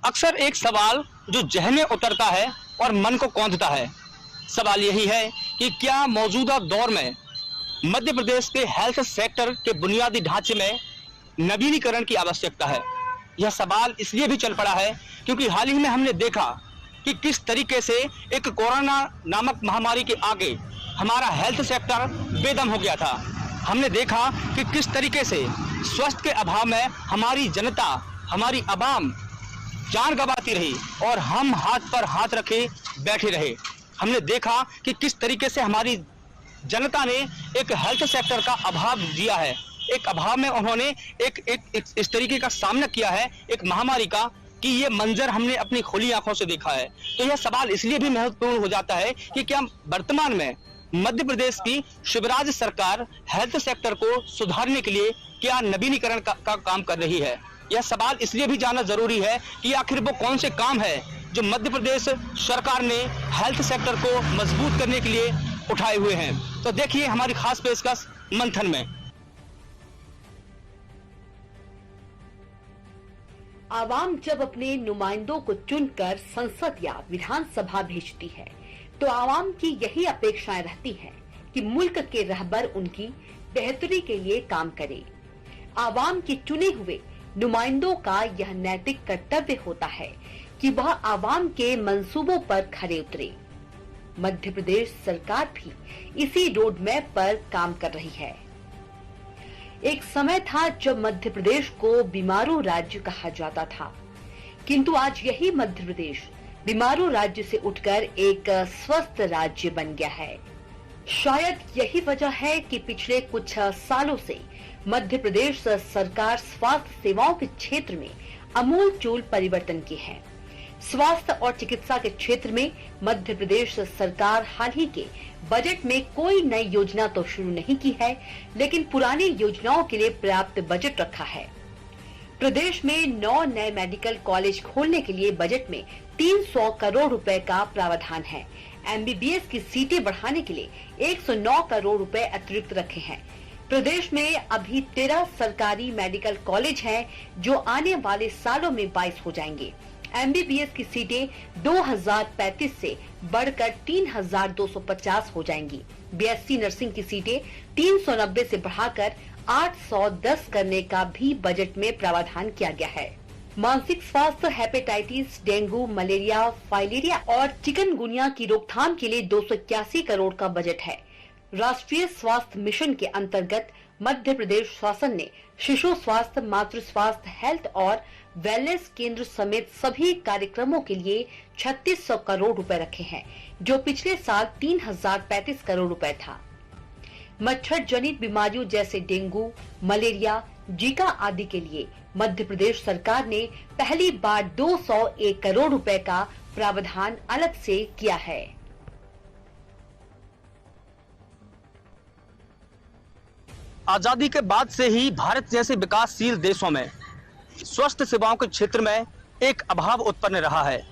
अक्सर एक सवाल जो जहन में उतरता है और मन को कौंधता है, सवाल यही है कि क्या मौजूदा दौर में मध्य प्रदेश के हेल्थ सेक्टर के बुनियादी ढांचे में नवीनीकरण की आवश्यकता है। यह सवाल इसलिए भी चल पड़ा है क्योंकि हाल ही में हमने देखा कि किस तरीके से एक कोरोना नामक महामारी के आगे हमारा हेल्थ सेक्टर बेदम हो गया था। हमने देखा कि किस तरीके से स्वास्थ्य के अभाव में हमारी जनता, हमारी आवाम जान गंवाती रही और हम हाथ पर हाथ रखे बैठे रहे। हमने देखा कि किस तरीके से हमारी जनता ने एक हेल्थ सेक्टर का अभाव दिया है, एक अभाव में उन्होंने एक इस तरीके का सामना किया है एक महामारी का कि ये मंजर हमने अपनी खुली आंखों से देखा है। तो यह सवाल इसलिए भी महत्वपूर्ण हो जाता है कि क्या वर्तमान में मध्य प्रदेश की शिवराज सरकार हेल्थ सेक्टर को सुधारने के लिए क्या नवीनीकरण का काम कर रही है। यह सवाल इसलिए भी जानना जरूरी है कि आखिर वो कौन से काम है जो मध्य प्रदेश सरकार ने हेल्थ सेक्टर को मजबूत करने के लिए उठाए हुए हैं। तो देखिए हमारी खास पेशकश मंथन में। आवाम जब अपने नुमाइंदों को चुनकर संसद या विधानसभा भेजती है तो आवाम की यही अपेक्षाएं रहती हैं कि मुल्क के रहबर उनकी बेहतरी के लिए काम करे। आवाम के चुने हुए नुमाइंदों का यह नैतिक कर्तव्य होता है कि वह आवाम के मंसूबों पर खरे उतरे। मध्य प्रदेश सरकार भी इसी रोड मैप पर काम कर रही है। एक समय था जब मध्य प्रदेश को बीमारू राज्य कहा जाता था, किंतु आज यही मध्य प्रदेश बीमारू राज्य से उठकर एक स्वस्थ राज्य बन गया है। शायद यही वजह है कि पिछले कुछ सालों से मध्य प्रदेश सरकार स्वास्थ्य सेवाओं के क्षेत्र में आमूल-चूल परिवर्तन की है। स्वास्थ्य और चिकित्सा के क्षेत्र में मध्य प्रदेश सरकार हाल ही के बजट में कोई नई योजना तो शुरू नहीं की है, लेकिन पुरानी योजनाओं के लिए पर्याप्त बजट रखा है। प्रदेश में 9 नए मेडिकल कॉलेज खोलने के लिए बजट में 300 करोड़ रुपए का प्रावधान है। एमबीबीएस की सीटें बढ़ाने के लिए 109 करोड़ रुपए अतिरिक्त रखे हैं। प्रदेश में अभी 13 सरकारी मेडिकल कॉलेज हैं, जो आने वाले सालों में 22 हो जाएंगे। एमबीबीएस की सीटें 2035 से बढ़कर 3250 हो जाएंगी। बीएससी नर्सिंग की सीटें 390 से बढ़ाकर 810 करने का भी बजट में प्रावधान किया गया है। मानसिक स्वास्थ्य, हेपेटाइटिस, डेंगू, मलेरिया, फाइलेरिया और चिकनगुनिया की रोकथाम के लिए 281 करोड़ का बजट है। राष्ट्रीय स्वास्थ्य मिशन के अंतर्गत मध्य प्रदेश शासन ने शिशु स्वास्थ्य, मातृ स्वास्थ्य, हेल्थ और वेलनेस केंद्र समेत सभी कार्यक्रमों के लिए 3600 करोड़ रुपए रखे हैं, जो पिछले साल 3035 करोड़ रुपए था। मच्छर जनित बीमारियों जैसे डेंगू, मलेरिया, जीका आदि के लिए मध्य प्रदेश सरकार ने पहली बार 201 करोड़ रुपए का प्रावधान अलग से किया है। आजादी के बाद से ही भारत जैसे विकासशील देशों में स्वास्थ्य सेवाओं के क्षेत्र में एक अभाव उत्पन्न रहा है।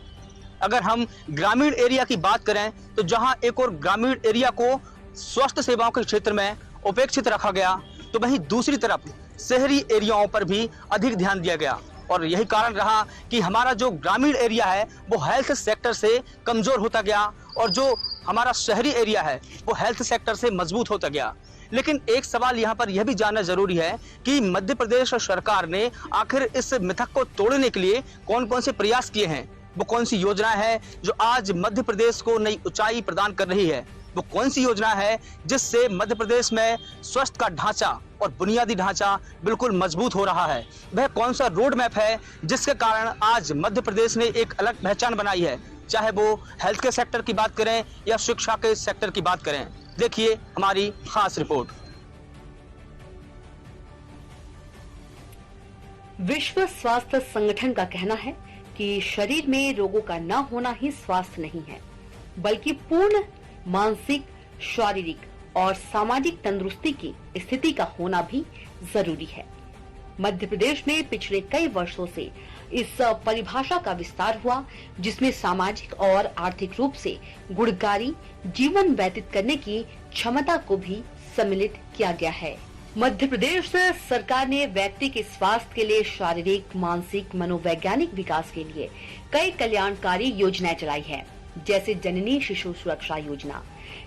अगर हम ग्रामीण एरिया की बात करें तो जहां एक और ग्रामीण एरिया को स्वास्थ्य सेवाओं के क्षेत्र में उपेक्षित रखा गया, तो वहीं दूसरी तरफ शहरी एरियाओं पर भी अधिक ध्यान दिया गया और यही कारण रहा कि हमारा जो ग्रामीण एरिया है वो हेल्थ सेक्टर से कमजोर होता गया और जो हमारा शहरी एरिया है वो हेल्थ सेक्टर से मजबूत होता गया। लेकिन एक सवाल यहाँ पर यह भी जानना जरूरी है कि मध्य प्रदेश सरकार ने आखिर इस मिथक को तोड़ने के लिए कौन कौन से प्रयास किए हैं, वो कौन सी योजना है जो आज मध्य प्रदेश को नई ऊंचाई प्रदान कर रही है, वो कौन सी योजना है जिससे मध्य प्रदेश में स्वास्थ्य का ढांचा और बुनियादी ढांचा बिल्कुल मजबूत हो रहा है। वह कौन सा रोड मैप है जिसके कारण आज मध्य प्रदेश ने एक अलग पहचान बनाई है, चाहे वो हेल्थ के सेक्टर की बात करें या शिक्षा के सेक्टर की बात करें। देखिए हमारी खास रिपोर्ट। विश्व स्वास्थ्य संगठन का कहना है कि शरीर में रोगों का न होना ही स्वास्थ्य नहीं है, बल्कि पूर्ण मानसिक, शारीरिक और सामाजिक तंदुरुस्ती की स्थिति का होना भी जरूरी है। मध्य प्रदेश में पिछले कई वर्षों से इस परिभाषा का विस्तार हुआ, जिसमें सामाजिक और आर्थिक रूप से गुणकारी जीवन व्यतीत करने की क्षमता को भी सम्मिलित किया गया है। मध्य प्रदेश सरकार ने व्यक्ति के स्वास्थ्य के लिए शारीरिक, मानसिक, मनोवैज्ञानिक विकास के लिए कई कल्याणकारी योजनाएं चलाई है, जैसे जननी शिशु सुरक्षा योजना।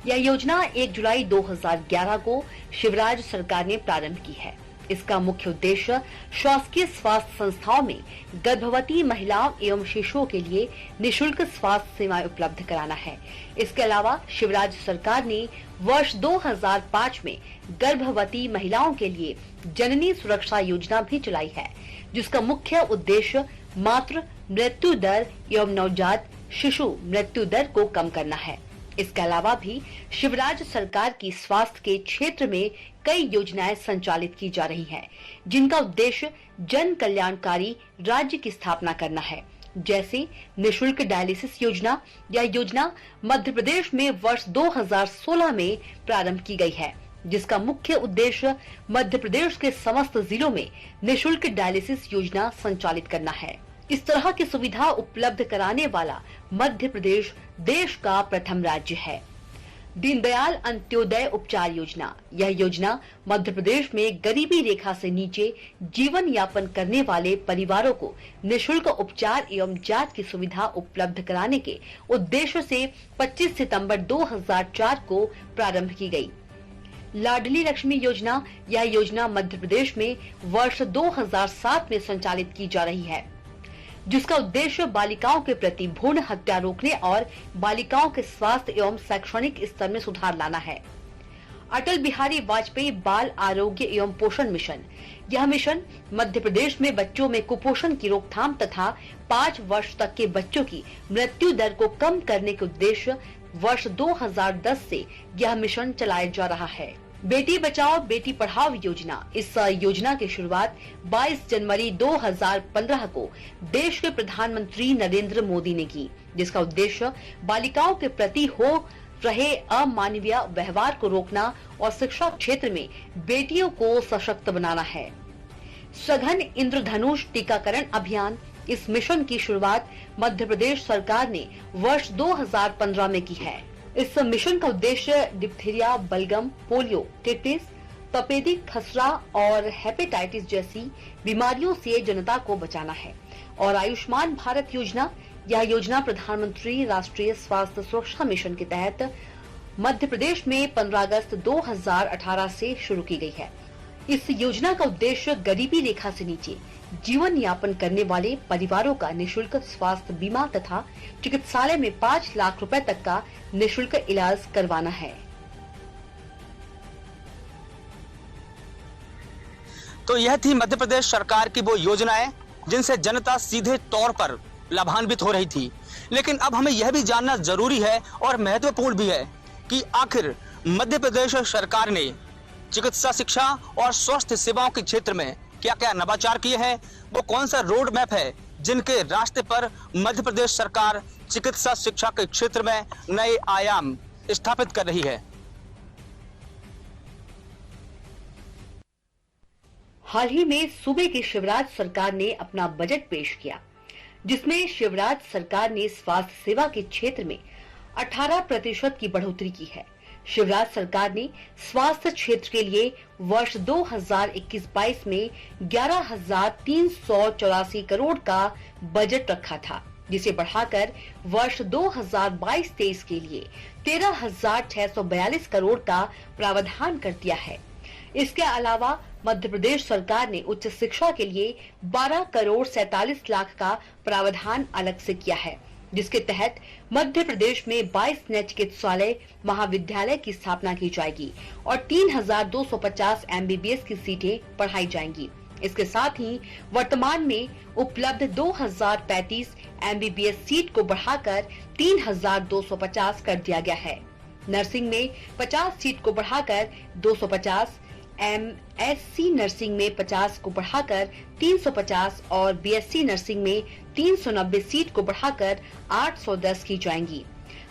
यह योजना 1 जुलाई 2011 को शिवराज सरकार ने प्रारंभ की है। इसका मुख्य उद्देश्य शासकीय स्वास्थ्य संस्थाओं में गर्भवती महिलाओं एवं शिशुओं के लिए निशुल्क स्वास्थ्य सेवाएं उपलब्ध कराना है। इसके अलावा शिवराज सरकार ने वर्ष 2005 में गर्भवती महिलाओं के लिए जननी सुरक्षा योजना भी चलाई है, जिसका मुख्य उद्देश्य मातृ मृत्यु दर एवं नवजात शिशु मृत्यु दर को कम करना है। इसके अलावा भी शिवराज सरकार की स्वास्थ्य के क्षेत्र में कई योजनाएं संचालित की जा रही हैं, जिनका उद्देश्य जन कल्याणकारी राज्य की स्थापना करना है, जैसे निशुल्क डायलिसिस योजना। यह योजना मध्य प्रदेश में वर्ष 2016 में प्रारंभ की गई है, जिसका मुख्य उद्देश्य मध्य प्रदेश के समस्त जिलों में निशुल्क डायलिसिस योजना संचालित करना है। इस तरह की सुविधा उपलब्ध कराने वाला मध्य प्रदेश देश का प्रथम राज्य है। दीनदयाल अंत्योदय उपचार योजना। यह योजना मध्य प्रदेश में गरीबी रेखा से नीचे जीवन यापन करने वाले परिवारों को निशुल्क उपचार एवं जांच की सुविधा उपलब्ध कराने के उद्देश्य से 25 सितंबर 2004 को प्रारंभ की गई। लाडली लक्ष्मी योजना। यह योजना मध्य प्रदेश में वर्ष 2007 में संचालित की जा रही है, जिसका उद्देश्य बालिकाओं के प्रति भ्रूण हत्या रोकने और बालिकाओं के स्वास्थ्य एवं शैक्षणिक स्तर में सुधार लाना है। अटल बिहारी वाजपेयी बाल आरोग्य एवं पोषण मिशन। यह मिशन मध्य प्रदेश में बच्चों में कुपोषण की रोकथाम तथा 5 वर्ष तक के बच्चों की मृत्यु दर को कम करने के उद्देश्य वर्ष 2010 से यह मिशन चलाया जा रहा है। बेटी बचाओ बेटी पढ़ाओ योजना। इस योजना की शुरुआत 22 जनवरी 2015 को देश के प्रधानमंत्री नरेंद्र मोदी ने की, जिसका उद्देश्य बालिकाओं के प्रति हो रहे अमानवीय व्यवहार को रोकना और शिक्षा क्षेत्र में बेटियों को सशक्त बनाना है। सघन इंद्रधनुष टीकाकरण अभियान। इस मिशन की शुरुआत मध्य प्रदेश सरकार ने वर्ष 2015 में की है। इस मिशन का उद्देश्य डिप्थीरिया, बलगम, पोलियो, टिटनेस, तपेदिक, खसरा और हेपेटाइटिस जैसी बीमारियों से जनता को बचाना है। और आयुष्मान भारत योजना। यह योजना प्रधानमंत्री राष्ट्रीय स्वास्थ्य सुरक्षा मिशन के तहत मध्य प्रदेश में 15 अगस्त 2018 से शुरू की गई है। इस योजना का उद्देश्य गरीबी रेखा से नीचे जीवन यापन करने वाले परिवारों का निशुल्क स्वास्थ्य बीमा तथा चिकित्सालय में 5 लाख रुपए तक का निशुल्क इलाज करवाना है। तो यह थी मध्य प्रदेश सरकार की वो योजनाएं जिनसे जनता सीधे तौर पर लाभान्वित हो रही थी। लेकिन अब हमें यह भी जानना जरूरी है और महत्वपूर्ण भी है कि आखिर मध्य प्रदेश सरकार ने चिकित्सा शिक्षा और स्वास्थ्य सेवाओं के क्षेत्र में क्या क्या नवाचार किए हैं, वो कौन सा रोड मैप है जिनके रास्ते पर मध्य प्रदेश सरकार चिकित्सा शिक्षा के क्षेत्र में नए आयाम स्थापित कर रही है। हाल ही में सूबे की शिवराज सरकार ने अपना बजट पेश किया, जिसमें शिवराज सरकार ने स्वास्थ्य सेवा के क्षेत्र में 18% की बढ़ोतरी की है। शिवराज सरकार ने स्वास्थ्य क्षेत्र के लिए वर्ष 2021-22 में 11,384 करोड़ का बजट रखा था, जिसे बढ़ाकर वर्ष 2022-23 के लिए 13,642 करोड़ का प्रावधान कर दिया है। इसके अलावा मध्य प्रदेश सरकार ने उच्च शिक्षा के लिए 12 करोड़ 47 लाख का प्रावधान अलग से किया है, जिसके तहत मध्य प्रदेश में 22 नए चिकित्सालय महाविद्यालय की स्थापना की जाएगी और 3,250 MBBS की सीटें बढ़ाई जाएंगी। इसके साथ ही वर्तमान में उपलब्ध 2,035 MBBS सीट को बढ़ाकर 3,250 कर दिया गया है। नर्सिंग में 50 सीट को बढ़ाकर 250, MSc नर्सिंग में 50 को बढ़ाकर 350 और BSc नर्सिंग में 390 सीट को बढ़ाकर 810 की जाएंगी।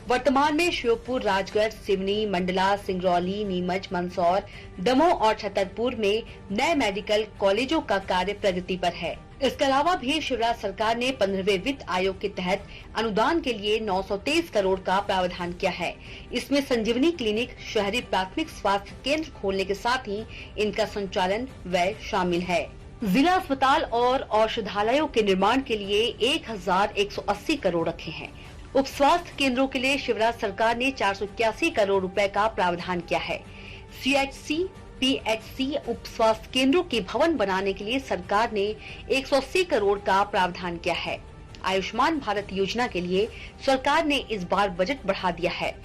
वर्तमान में श्योपुर, राजगढ़, सिवनी, मंडला, सिंगरौली, नीमच, मंदसौर, दमोह और छतरपुर में नए मेडिकल कॉलेजों का कार्य प्रगति पर है। इसके अलावा भी शिवराज सरकार ने 15वें वित्त आयोग के तहत अनुदान के लिए 923 करोड़ का प्रावधान किया है। इसमें संजीवनी क्लिनिक, शहरी प्राथमिक स्वास्थ्य केंद्र खोलने के साथ ही इनका संचालन व्यय शामिल है। जिला अस्पताल और औषधालयों के निर्माण के लिए 1180 करोड़ रखे हैं। उप स्वास्थ्य केंद्रों के लिए शिवराज सरकार ने 481 करोड़ रुपए का प्रावधान किया है। CHC, PHC उप स्वास्थ्य केंद्रों के भवन बनाने के लिए सरकार ने 180 करोड़ का प्रावधान किया है। आयुष्मान भारत योजना के लिए सरकार ने इस बार बजट बढ़ा दिया है।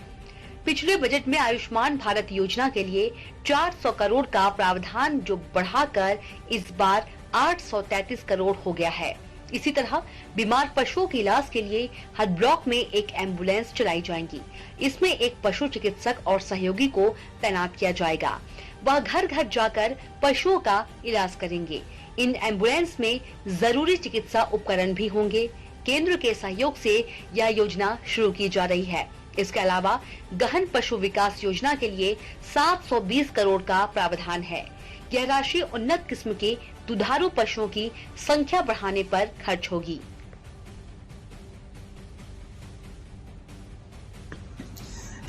पिछले बजट में आयुष्मान भारत योजना के लिए 400 करोड़ का प्रावधान जो बढ़ाकर इस बार 833 करोड़ हो गया है। इसी तरह बीमार पशुओं के इलाज के लिए हर ब्लॉक में एक एम्बुलेंस चलाई जाएंगी। इसमें एक पशु चिकित्सक और सहयोगी को तैनात किया जाएगा। वह घर घर जाकर पशुओं का इलाज करेंगे। इन एम्बुलेंस में जरूरी चिकित्सा उपकरण भी होंगे। केंद्र के सहयोग से यह योजना शुरू की जा रही है। इसके अलावा गहन पशु विकास योजना के लिए 720 करोड़ का प्रावधान है। यह राशि उन्नत किस्म के दुधारू पशुओं की संख्या बढ़ाने पर खर्च होगी।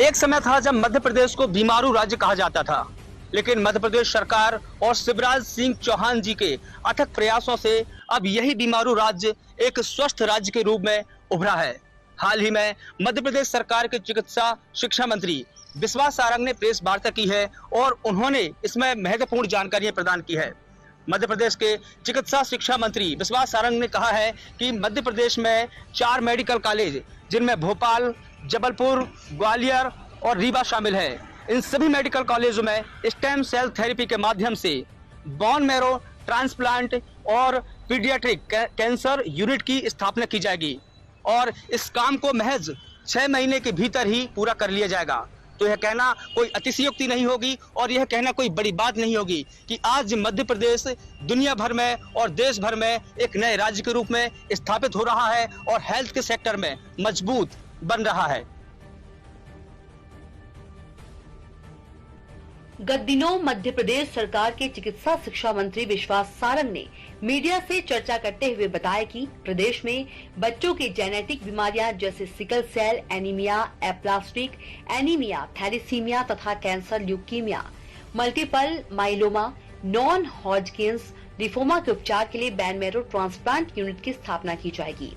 एक समय था जब मध्य प्रदेश को बीमारू राज्य कहा जाता था, लेकिन मध्य प्रदेश सरकार और शिवराज सिंह चौहान जी के अथक प्रयासों से अब यही बीमारू राज्य एक स्वस्थ राज्य के रूप में उभरा है। हाल ही में मध्य प्रदेश सरकार के चिकित्सा शिक्षा मंत्री विश्वास सारंग ने प्रेस वार्ता की है और उन्होंने इसमें महत्वपूर्ण जानकारियां प्रदान की है। मध्य प्रदेश के चिकित्सा शिक्षा मंत्री विश्वास सारंग ने कहा है कि मध्य प्रदेश में 4 मेडिकल कॉलेज, जिनमें भोपाल, जबलपुर, ग्वालियर और रीवा शामिल है, इन सभी मेडिकल कॉलेजों में स्टेम सेल थेरेपी के माध्यम से बोन मैरो ट्रांसप्लांट और पीडियाट्रिक कैंसर यूनिट की स्थापना की जाएगी और इस काम को महज 6 महीने के भीतर ही पूरा कर लिया जाएगा। तो यह कहना कोई अतिशयोक्ति नहीं होगी और यह कहना कोई बड़ी बात नहीं होगी कि आज मध्य प्रदेश दुनिया भर में और देश भर में एक नए राज्य के रूप में स्थापित हो रहा है और हेल्थ के सेक्टर में मजबूत बन रहा है। गत दिनों मध्य प्रदेश सरकार के चिकित्सा शिक्षा मंत्री विश्वास सारंग ने मीडिया से चर्चा करते हुए बताया कि प्रदेश में बच्चों की जेनेटिक बीमारियां जैसे sickle cell anaemia, aplastic anaemia, thalassaemia तथा cancer, leukaemia, multiple myeloma, non Hodgkin's lymphoma के उपचार के लिए बोन मैरो ट्रांसप्लांट यूनिट की स्थापना की जाएगी।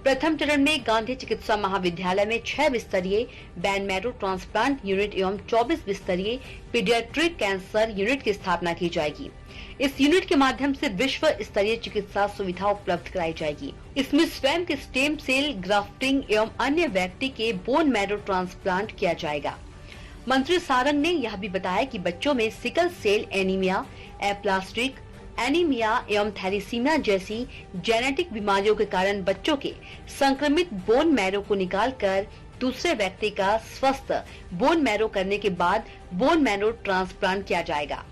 प्रथम चरण में गांधी चिकित्सा महाविद्यालय में 6 बिस्तरीय बोन मैरो ट्रांसप्लांट यूनिट एवं 24 बिस्तरीय पीडियाट्रिक कैंसर यूनिट की स्थापना की जाएगी। इस यूनिट के माध्यम से विश्व स्तरीय चिकित्सा सुविधा उपलब्ध कराई जाएगी। इसमें स्वयं के स्टेम सेल ग्राफ्टिंग एवं अन्य व्यक्ति के बोन मैरो ट्रांसप्लांट किया जाएगा। मंत्री सारंग ने यह भी बताया कि बच्चों में sickle cell anaemia, aplastic anaemia एवं थैलेसीमिया जैसी जेनेटिक बीमारियों के कारण बच्चों के संक्रमित बोन मैरो को निकालकर दूसरे व्यक्ति का स्वस्थ बोन मैरो करने के बाद बोन मैरो ट्रांसप्लांट किया जाएगा।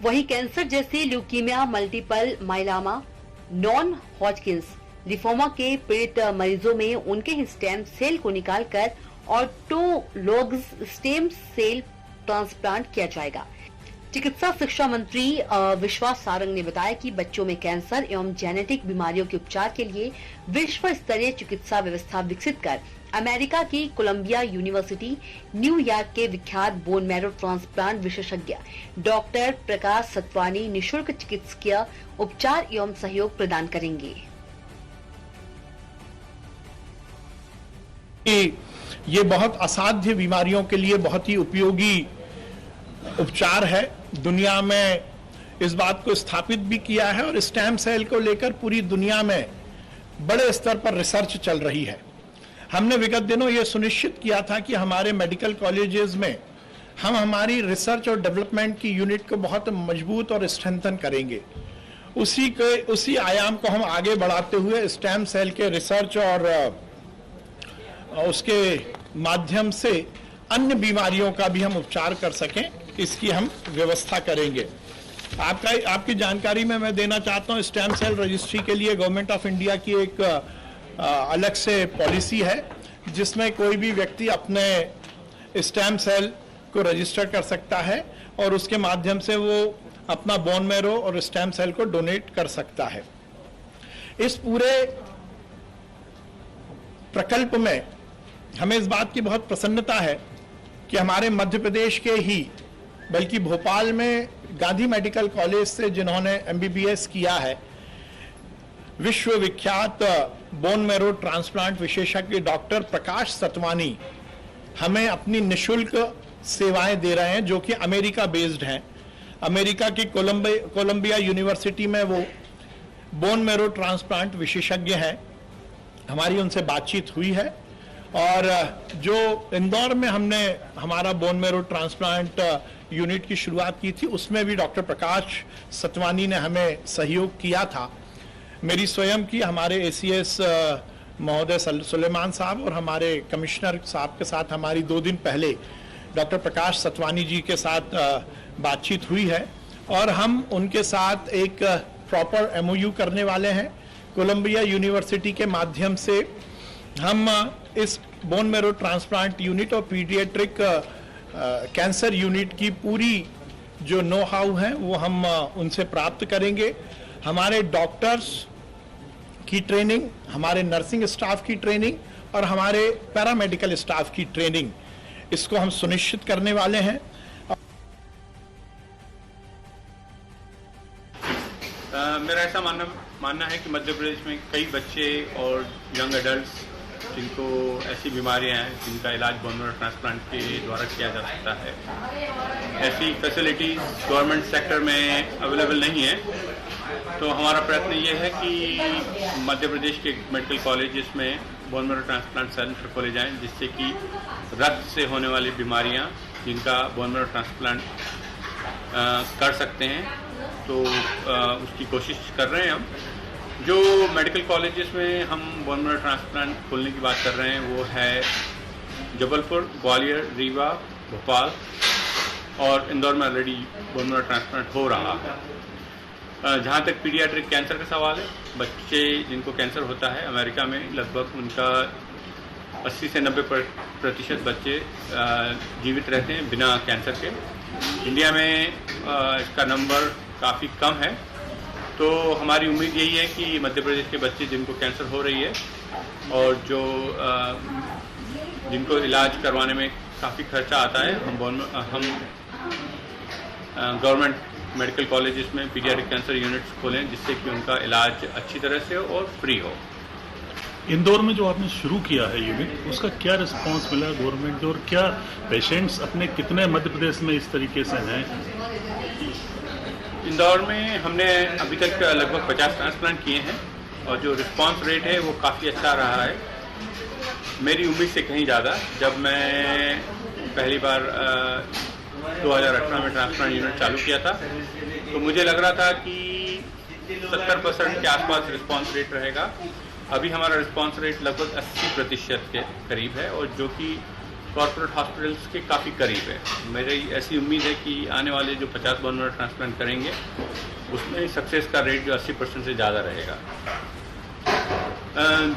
वहीं कैंसर जैसे leukaemia, multiple myeloma, non Hodgkin's lymphoma के पीड़ित मरीजों में उनके ही स्टेम सेल को निकालकर ऑटोलोगस स्टेम सेल ट्रांसप्लांट किया जाएगा। चिकित्सा शिक्षा मंत्री विश्वास सारंग ने बताया कि बच्चों में कैंसर एवं जेनेटिक बीमारियों के उपचार के लिए विश्व स्तरीय चिकित्सा व्यवस्था विकसित कर अमेरिका की कोलंबिया यूनिवर्सिटी, न्यूयॉर्क के विख्यात बोन मैरो ट्रांसप्लांट विशेषज्ञ डॉक्टर प्रकाश सतवानी निःशुल्क चिकित्सकीय उपचार एवं सहयोग प्रदान करेंगे। ये बहुत असाध्य बीमारियों के लिए बहुत ही उपयोगी उपचार है। दुनिया में इस बात को स्थापित भी किया है और स्टेम सेल को लेकर पूरी दुनिया में बड़े स्तर पर रिसर्च चल रही है। हमने विगत दिनों ये सुनिश्चित किया था कि हमारे मेडिकल कॉलेजेस में हम हमारी रिसर्च और डेवलपमेंट की यूनिट को बहुत मजबूत और स्ट्रेंथन करेंगे। उसी आयाम को हम आगे बढ़ाते हुए स्टेम सेल के रिसर्च और उसके माध्यम से अन्य बीमारियों का भी हम उपचार कर सकें, इसकी हम व्यवस्था करेंगे। आपकी जानकारी में मैं देना चाहता हूं, स्टेम सेल रजिस्ट्री के लिए गवर्नमेंट ऑफ इंडिया की एक अलग से पॉलिसी है जिसमें कोई भी व्यक्ति अपने स्टेम सेल को रजिस्टर कर सकता है और उसके माध्यम से वो अपना बोन मैरो और स्टेम सेल को डोनेट कर सकता है। इस पूरे प्रकल्प में हमें इस बात की बहुत प्रसन्नता है कि हमारे मध्य प्रदेश के ही, बल्कि भोपाल में गांधी मेडिकल कॉलेज से जिन्होंने MBBS किया है, विश्वविख्यात बोन मैरो ट्रांसप्लांट विशेषज्ञ डॉक्टर प्रकाश सतवानी हमें अपनी निशुल्क सेवाएं दे रहे हैं, जो कि अमेरिका बेस्ड हैं। अमेरिका की कोलंबिया यूनिवर्सिटी में वो बोन मैरो ट्रांसप्लांट विशेषज्ञ हैं। हमारी उनसे बातचीत हुई है और जो इंदौर में हमने हमारा बोन मैरो ट्रांसप्लांट यूनिट की शुरुआत की थी, उसमें भी डॉक्टर प्रकाश सतवानी ने हमें सहयोग किया था। मेरी स्वयं की, हमारे ACS महोदय सुलेमान साहब और हमारे कमिश्नर साहब के साथ हमारी 2 दिन पहले डॉक्टर प्रकाश सतवानी जी के साथ बातचीत हुई है और हम उनके साथ एक प्रॉपर MOU करने वाले हैं। कोलंबिया यूनिवर्सिटी के माध्यम से हम इस बोन मैरो ट्रांसप्लांट यूनिट और पीडियाट्रिक कैंसर यूनिट की पूरी जो नो हाउ है वो हम उनसे प्राप्त करेंगे। हमारे डॉक्टर्स की ट्रेनिंग, हमारे नर्सिंग स्टाफ की ट्रेनिंग और हमारे पैरामेडिकल स्टाफ की ट्रेनिंग, इसको हम सुनिश्चित करने वाले हैं। मेरा ऐसा मानना है कि मध्य प्रदेश में कई बच्चे और यंग एडल्ट्स जिनको ऐसी बीमारियां हैं जिनका इलाज बोन मैरो ट्रांसप्लांट के द्वारा किया जा सकता है, ऐसी फैसिलिटीज गवर्नमेंट सेक्टर में अवेलेबल नहीं है। तो हमारा प्रयत्न ये है कि मध्य प्रदेश के मेडिकल कॉलेजेस में बोन मैरो ट्रांसप्लांट सेंटर खोले जाएं, जिससे कि रक्त से होने वाली बीमारियां जिनका बोन मैरो ट्रांसप्लांट कर सकते हैं, तो उसकी कोशिश कर रहे हैं हम। जो मेडिकल कॉलेजेस में हम बोन मैरो ट्रांसप्लांट खोलने की बात कर रहे हैं वो है जबलपुर, ग्वालियर, रीवा, भोपाल और इंदौर में ऑलरेडी बोन मैरो ट्रांसप्लांट हो रहा है। जहाँ तक पीडियाट्रिक कैंसर का सवाल है, बच्चे जिनको कैंसर होता है, अमेरिका में लगभग उनका 80 से 90% बच्चे जीवित रहते हैं बिना कैंसर के। इंडिया में इसका नंबर काफ़ी कम है। तो हमारी उम्मीद यही है कि मध्य प्रदेश के बच्चे जिनको कैंसर हो रही है और जो जिनको इलाज करवाने में काफ़ी खर्चा आता है, हम गवर्नमेंट मेडिकल कॉलेजेस में पीडियाट्रिक कैंसर यूनिट्स खोलें, जिससे कि उनका इलाज अच्छी तरह से और फ्री हो। इंदौर में जो आपने शुरू किया है यूनिट, उसका क्या रिस्पांस मिला गवर्नमेंट और क्या पेशेंट्स अपने कितने मध्य प्रदेश में इस तरीके से हैं? इंदौर में हमने अभी तक लगभग 50 ट्रांसप्लांट किए हैं और जो रिस्पांस रेट है वो काफ़ी अच्छा रहा है, मेरी उम्मीद से कहीं ज़्यादा। जब मैं पहली बार 2018 में ट्रांसप्लांट यूनिट चालू किया था तो मुझे लग रहा था कि 70% के आसपास रिस्पांस रेट रहेगा। अभी हमारा रिस्पांस रेट लगभग 80% के करीब है और जो कि कॉर्पोरेट हॉस्पिटल्स के काफ़ी करीब है। मेरी ऐसी उम्मीद है कि आने वाले जो 50 बोन मैरो ट्रांसप्लांट करेंगे उसमें सक्सेस का रेट जो 80% से ज़्यादा रहेगा।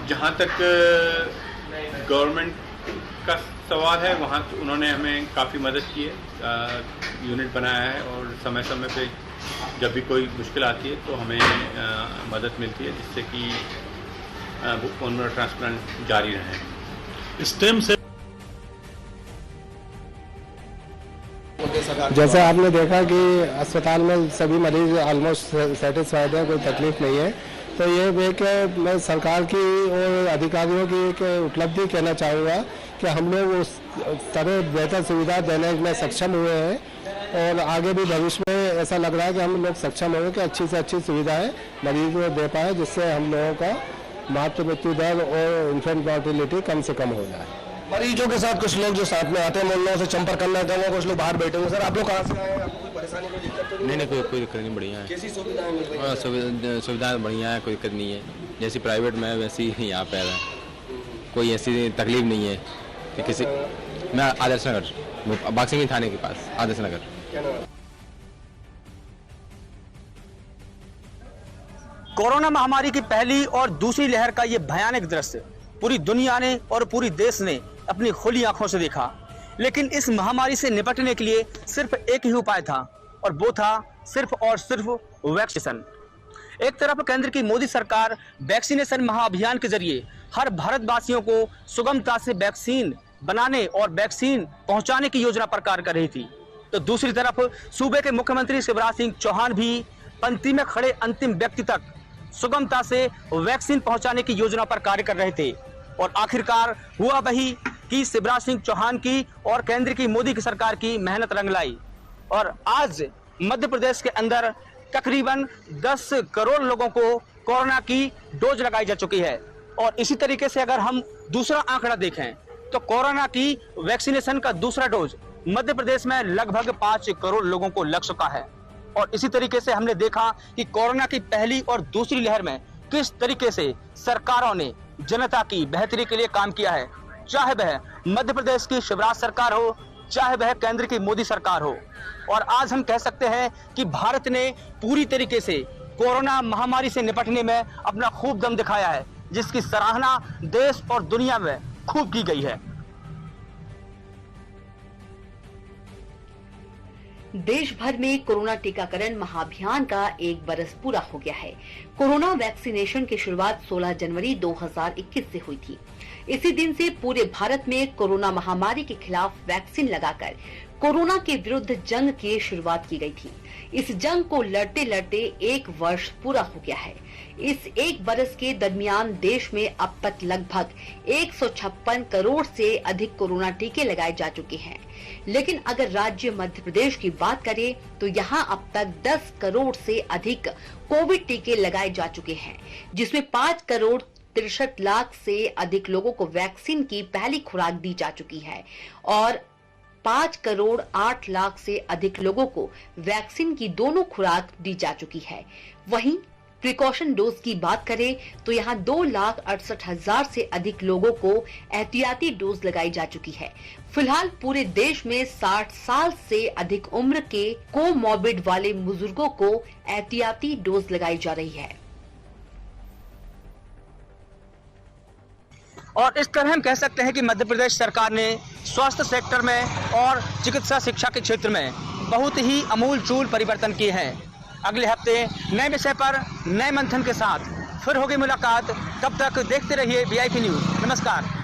जहाँ तक गवर्नमेंट का सवाल है, वहाँ तो उन्होंने हमें काफ़ी मदद की है, यूनिट बनाया है और समय समय पे जब भी कोई मुश्किल आती है तो हमें मदद मिलती है, जिससे कि बोन मैरो ट्रांसप्लांट जारी रहे। स्टेम से जैसे आपने देखा कि अस्पताल में सभी मरीज ऑलमोस्ट सेटिस्फाइड है, कोई तकलीफ नहीं है। तो ये देख के मैं सरकार की और अधिकारियों की एक उपलब्धि कहना चाहूँगा कि हम लोग उस तरह बेहतर सुविधा देने में सक्षम हुए हैं और आगे भी भविष्य में ऐसा लग रहा है कि हम लोग सक्षम होंगे कि अच्छी से अच्छी सुविधाएं मरीज को दे पाए, जिससे हम लोगों का मातृ मृत्यु दर और इन्फेंट मॉर्टिलिटी कम से कम हो जाए। मरीजों के साथ कुछ लोग जो साथ में आते हैं, मोहल्लों से संपर्क करना चाहते हैं, कुछ लोग बाहर बैठे हुए। सर, आप लोग कहाँ से आए हैं? आपको कोई परेशानी, कोई दिक्कत तो नहीं? कोई दिक्कत नहीं, बढ़िया है। कैसी सुविधाएं मिल रही हैं? सुविधाएं बढ़िया है, कोई दिक्कत नहीं है। जैसी प्राइवेट में है वैसी यहाँ पे है, कोई ऐसी तकलीफ नहीं है कि किसी। मैं आदर्श नगर, बाक्सिंग थाने के पास, आदर्श नगर। कोरोना महामारी की पहली और दूसरी लहर का ये भयानक दृश्य पूरी दुनिया ने और पूरी देश ने अपनी खुली आंखों से देखा। लेकिन इस महामारी से निपटने के लिए सिर्फ एक ही उपाय था और वो था सिर्फ और सिर्फ वैक्सीनेशन। एक तरफ केंद्र की मोदी सरकार वैक्सीनेशन महाअभियान के जरिए हर भारतवासियों को सुगमता से वैक्सीन बनाने और वैक्सीन पहुंचाने की योजना पर कार्य कर रही थी, तो दूसरी तरफ सूबे के मुख्यमंत्री शिवराज सिंह चौहान भी पंक्ति में खड़े अंतिम व्यक्ति तक सुगमता से वैक्सीन पहुंचाने की योजना पर कार्य कर रहे थे। और आखिरकार हुआ वही कि शिवराज सिंह चौहान की और केंद्र की मोदी की सरकार की मेहनत रंग लाई और आज मध्य प्रदेश के अंदर तकरीबन 10 करोड़ लोगों को कोरोना की डोज लगाई जा चुकी है। और इसी तरीके से अगर हम दूसरा आंकड़ा देखें तो कोरोना की वैक्सीनेशन का दूसरा डोज मध्य प्रदेश में लगभग 5 करोड़ लोगों को लग चुका है। और इसी तरीके से हमने देखा कि कोरोना की पहली और दूसरी लहर में किस तरीके से सरकारों ने जनता की बेहतरी के लिए काम किया है, चाहे वह मध्य प्रदेश की शिवराज सरकार हो, चाहे वह केंद्र की मोदी सरकार हो। और आज हम कह सकते हैं कि भारत ने पूरी तरीके से कोरोना महामारी से निपटने में अपना खूब दम दिखाया है, जिसकी सराहना देश और दुनिया में खूब की गई है। देश भर में कोरोना टीकाकरण महाअभियान का 1 बरस पूरा हो गया है। कोरोना वैक्सीनेशन की शुरुआत 16 जनवरी 2021 से हुई थी। इसी दिन से पूरे भारत में कोरोना महामारी के खिलाफ वैक्सीन लगाकर कोरोना के विरुद्ध जंग की शुरुआत की गई थी। इस जंग को लड़ते लड़ते 1 वर्ष पूरा हो गया है। इस 1 बरस के दरमियान देश में अब तक लगभग 156 करोड़ से अधिक कोरोना टीके लगाए जा चुके हैं। लेकिन अगर राज्य मध्य प्रदेश की बात करें तो यहाँ अब तक 10 करोड़ से अधिक कोविड टीके लगाए जा चुके हैं, जिसमें 5 करोड़ 63 लाख से अधिक लोगों को वैक्सीन की पहली खुराक दी जा चुकी है और 5 करोड़ 8 लाख से अधिक लोगों को वैक्सीन की दोनों खुराक दी जा चुकी है। वहीं प्रिकॉशन डोज की बात करें तो यहाँ 2,68,000 से अधिक लोगों को एहतियाती डोज लगाई जा चुकी है। फिलहाल पूरे देश में 60 साल से अधिक उम्र के कोमॉर्बिड वाले बुजुर्गों को एहतियाती डोज लगाई जा रही है। और इस तरह हम कह सकते हैं कि मध्य प्रदेश सरकार ने स्वास्थ्य सेक्टर में और चिकित्सा शिक्षा के क्षेत्र में बहुत ही अमूलचूल परिवर्तन किए हैं। अगले हफ्ते नए विषय पर नए मंथन के साथ फिर होगी मुलाकात। तब तक देखते रहिए VIP न्यूज। नमस्कार।